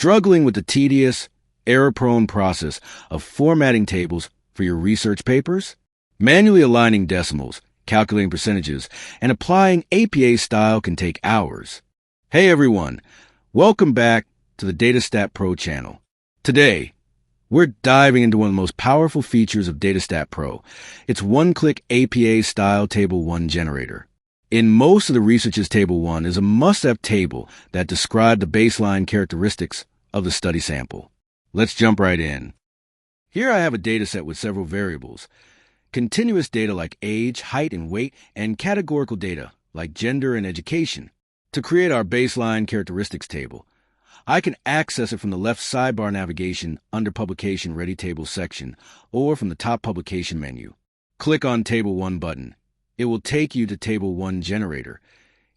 Struggling with the tedious, error-prone process of formatting tables for your research papers? Manually aligning decimals, calculating percentages, and applying APA style can take hours. Hey everyone, welcome back to the DataStatPro channel. Today, we're diving into one of the most powerful features of DataStatPro. It's one-click APA style Table 1 generator. In most of the research's Table 1 is a must-have table that describes the baseline characteristics of the study sample. Let's jump right in. Here I have a dataset with several variables. Continuous data like age, height, and weight, and categorical data like gender and education. To create our baseline characteristics table, I can access it from the left sidebar navigation under Publication Ready Tables section or from the top Publication menu. Click on Table 1 button. It will take you to Table 1 Generator.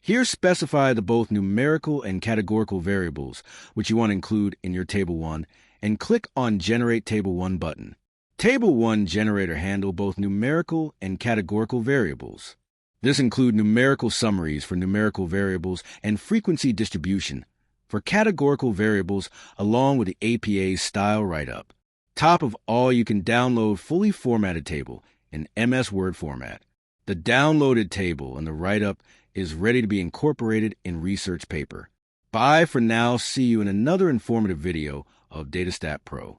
Here specify the both numerical and categorical variables which you want to include in your Table 1 and click on Generate Table 1 button. Table 1 Generator handle both numerical and categorical variables. This includes numerical summaries for numerical variables and frequency distribution for categorical variables along with the APA style write-up. Top of all, you can download fully formatted table in MS Word format. The downloaded table and the write-up is ready to be incorporated in research paper. Bye for now. See you in another informative video of DataStatPro.